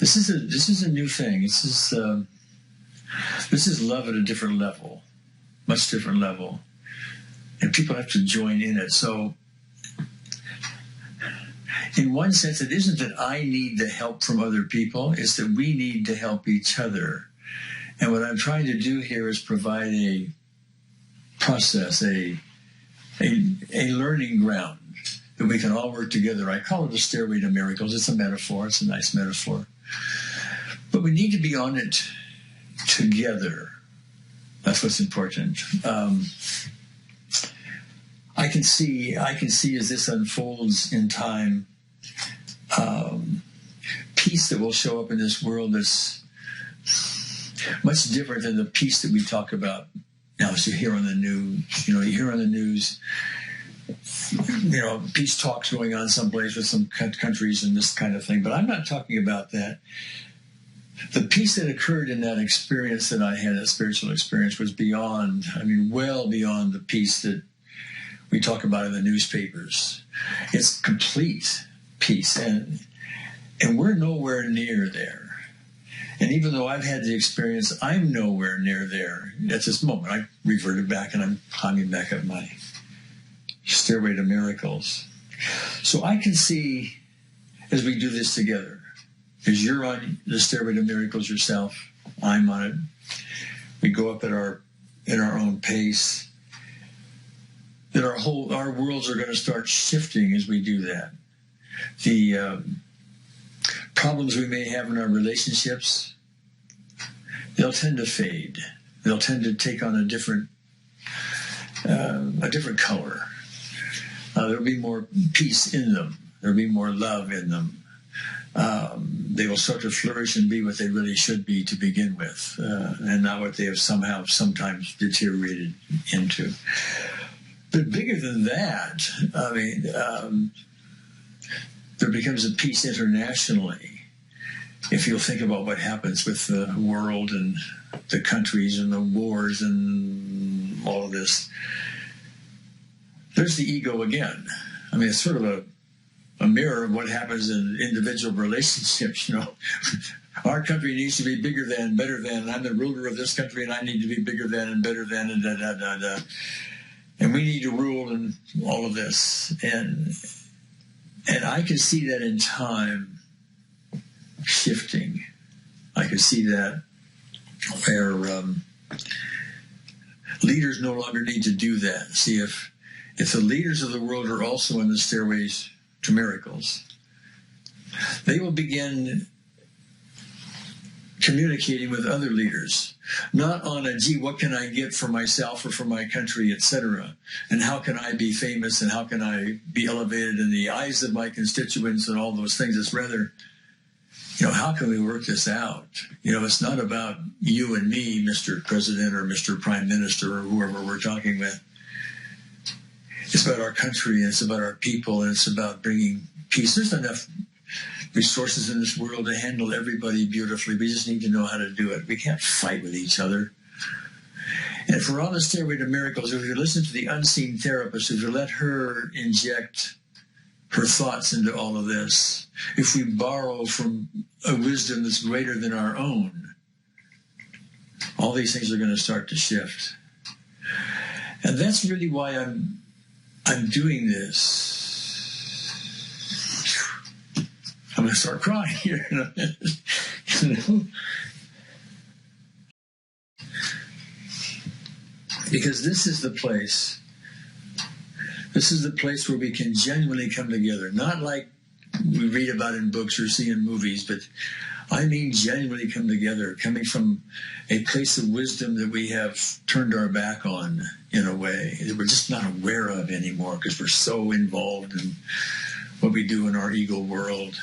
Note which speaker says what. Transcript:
Speaker 1: This is a new thing. This is love at a different level, much different level, and people have to join in it. So, in one sense, it isn't that I need the help from other people; it's that we need to help each other. And what I'm trying to do here is provide a process, a learning ground that we can all work together. I call it a stairway to miracles. It's a metaphor. It's a nice metaphor. But we need to be on it together. That's what's important. I can see as this unfolds in time, peace that will show up in this world that's much different than the peace that we talk about now. As you hear on the news, you hear on the news, peace talks going on someplace with some countries and this kind of thing. But I'm not talking about that. The peace that occurred in that experience that I had, that spiritual experience, was well beyond the peace that we talk about in the newspapers. It's complete peace, and we're nowhere near there. And even though I've had the experience, I'm nowhere near there at this moment. I reverted back, and I'm climbing back up my stairway to miracles. So I can see, as we do this together, as you're on the stairway to miracles yourself, I'm on it. We go up in our own pace. That our worlds are going to start shifting as we do that. The problems we may have in our relationships, they'll tend to fade. They'll tend to take on a different color. There'll be more peace in them. There'll be more love in them. They will start to flourish and be what they really should be to begin with, and not what they have sometimes deteriorated into. But bigger than that, there becomes a peace internationally. If you'll think about what happens with the world and the countries and the wars and all of this, there's the ego again. It's sort of a mirror of what happens in individual relationships. Our country needs to be bigger than, better than, and I'm the ruler of this country, and I need to be bigger than and better than, and da-da-da-da. And we need to rule in all of this. And I can see that in time shifting. I can see that where leaders no longer need to do that. See, if the leaders of the world are also in the stairways to miracles, they will begin communicating with other leaders, not on a, gee, what can I get for myself or for my country, etc., and how can I be famous and how can I be elevated in the eyes of my constituents and all those things. It's rather, how can we work this out? It's not about you and me, Mr. President or Mr. Prime Minister or whoever we're talking with. It's about our country, and it's about our people, and it's about bringing peace. There's enough resources in this world to handle everybody beautifully. We just need to know how to do it. We can't fight with each other. And if we're on the stairway to miracles, if you listen to the unseen therapist, if you let her inject her thoughts into all of this, if we borrow from a wisdom that's greater than our own, all these things are going to start to shift. And that's really why I'm doing this. I'm going to start crying here in a minute. Because this is the place. This is the place where we can genuinely come together. Not like we read about in books or see in movies, but I mean genuinely come together, coming from a place of wisdom that we have turned our back on in a way that we're just not aware of anymore because we're so involved in what we do in our ego world.